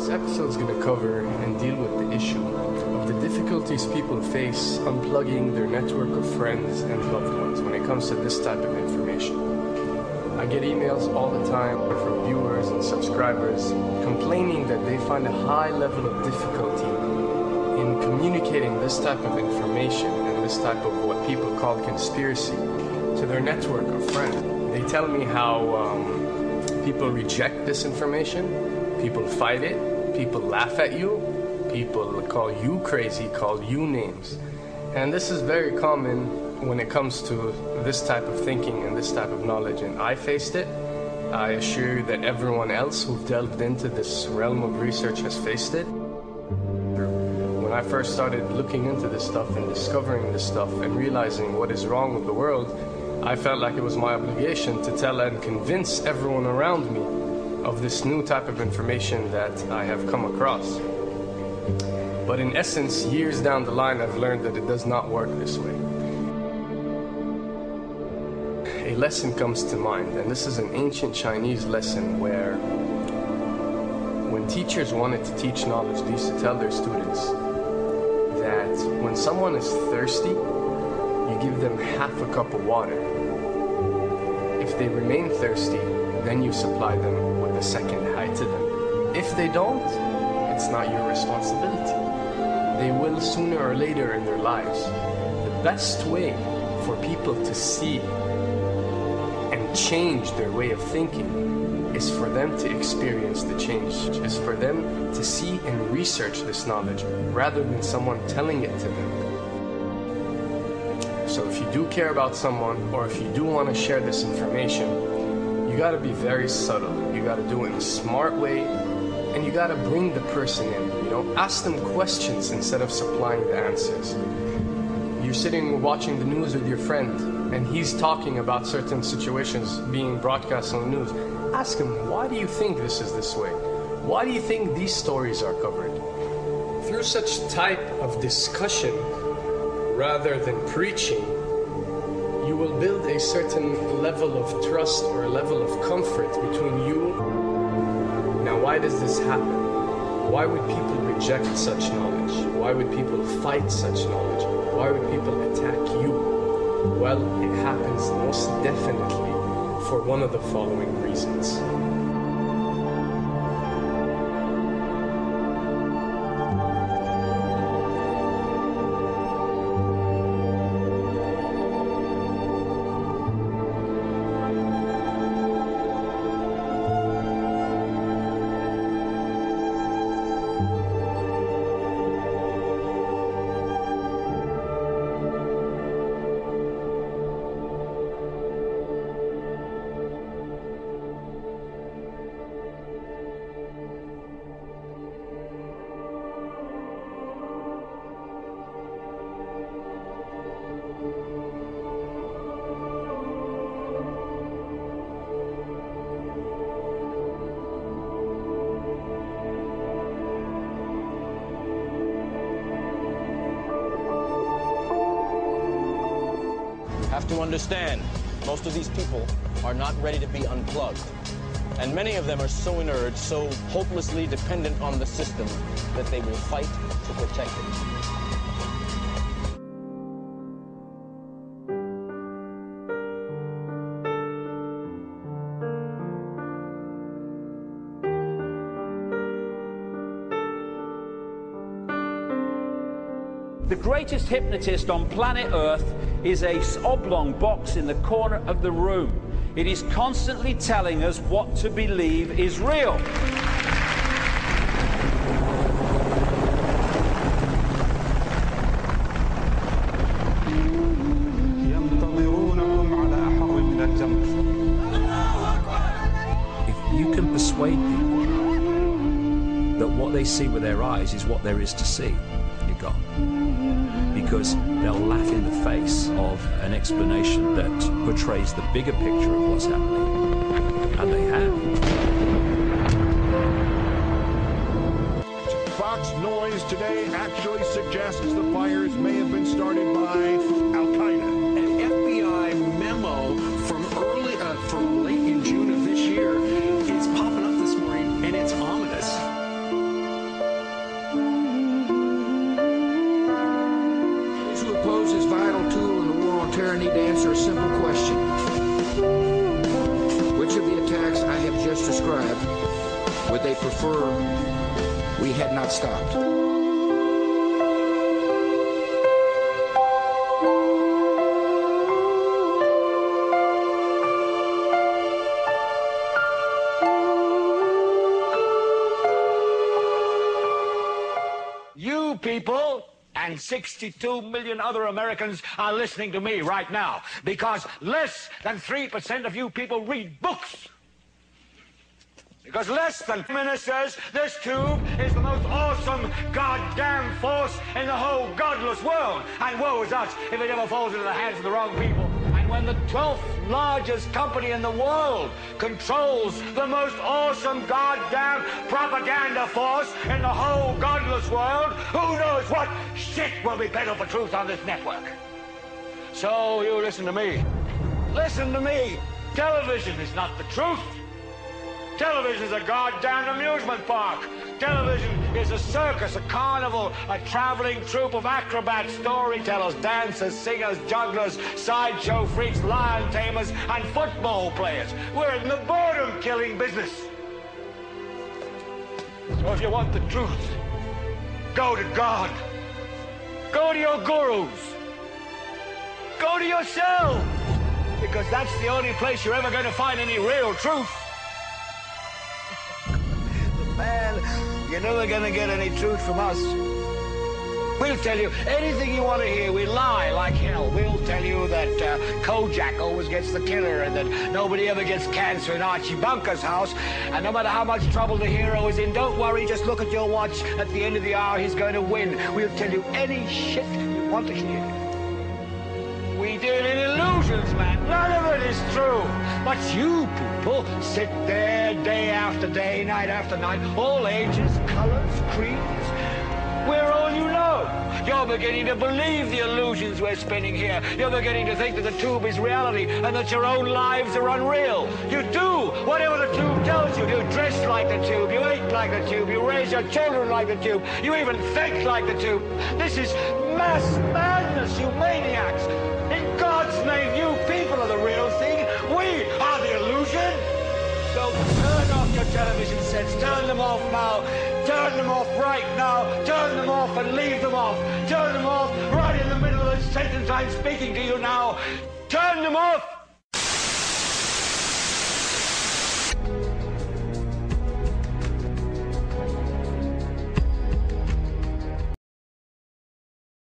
This episode is going to cover and deal with the issue of the difficulties people face unplugging their network of friends and loved ones when it comes to this type of information. I get emails all the time from viewers and subscribers complaining that they find a high level of difficulty in communicating this type of information and this type of what people call conspiracy to their network of friends. They tell me how people reject this information. People fight it, people laugh at you, people call you crazy, call you names. And this is very common when it comes to this type of thinking and this type of knowledge, and I faced it. I assure you that everyone else who delved into this realm of research has faced it. When I first started looking into this stuff and discovering this stuff and realizing what is wrong with the world, I felt like it was my obligation to tell and convince everyone around me of this new type of information that I have come across. But in essence, years down the line, I've learned that it does not work this way. A lesson comes to mind, and this is an ancient Chinese lesson where when teachers wanted to teach knowledge, they used to tell their students that when someone is thirsty, you give them half a cup of water. If they remain thirsty, then you supply them with a second high to them. If they don't, it's not your responsibility. They will sooner or later in their lives. The best way for people to see and change their way of thinking is for them to experience the change, is for them to see and research this knowledge rather than someone telling it to them. So if you do care about someone, or if you do want to share this information, you got to be very subtle. You got to do it in a smart way, and you got to bring the person in. Ask them questions instead of supplying the answers. You're sitting watching the news with your friend, and he's talking about certain situations being broadcast on the news. Ask him, why do you think this is this way? Why do you think these stories are covered? Through such type of discussion, rather than preaching, you will build a certain level of trust or a level of comfort between you. Now, why does this happen? Why would people reject such knowledge? Why would people fight such knowledge? Why would people attack you? Well, it happens most definitely for one of the following reasons. Have to understand, most of these people are not ready to be unplugged. And many of them are so inert, so hopelessly dependent on the system, that they will fight to protect it. The greatest hypnotist on planet Earth is a oblong box in the corner of the room. It is constantly telling us what to believe is real. If you can persuade people that what they see with their eyes is what there is to see, you're gone. Because they'll laugh in the face of an explanation that portrays the bigger picture of what's happening. And they have. Fox noise today actually suggests the fires may have been started by Al-Qaeda. An FBI memo from late in June of this year is popping up this morning, and it's ominous. Would they prefer we had not stopped? You people and 62 million other Americans are listening to me right now because less than 3% of you people read books. Because less than ministers, this tube is the most awesome goddamn force in the whole godless world. And woe is us if it ever falls into the hands of the wrong people. And when the 12th largest company in the world controls the most awesome goddamn propaganda force in the whole godless world, who knows what shit will be peddled for truth on this network. So you listen to me. Listen to me. Television is not the truth. Television is a goddamn amusement park. Television is a circus, a carnival, a traveling troupe of acrobats, storytellers, dancers, singers, jugglers, sideshow freaks, lion tamers, and football players. We're in the boredom-killing business. So if you want the truth, go to God. Go to your gurus. Go to yourself. Because that's the only place you're ever going to find any real truth. Man, you're never gonna get any truth from us. We'll tell you anything you want to hear. We lie like hell. We'll tell you that Kojak always gets the killer and that nobody ever gets cancer in Archie Bunker's house. And no matter how much trouble the hero is in, don't worry, just look at your watch. At the end of the hour, he's going to win. We'll tell you any shit you want to hear. We deal in illusions, man. None of it is true. But you people sit there day after day, night after night, all ages, colors, creeds. We're all you know. You're beginning to believe the illusions we're spinning here. You're beginning to think that the tube is reality and that your own lives are unreal. You do whatever the tube tells you. You dress like the tube. You eat like the tube. You raise your children like the tube. You even think like the tube. This is mass madness, you maniacs. In God's name, you people are the real thing. We are the illusion. So turn off your television sets. Turn them off now. Turn them off right now. Turn them off and leave them off. Turn them off right in the middle of the sentence I'm speaking to you now. Turn them off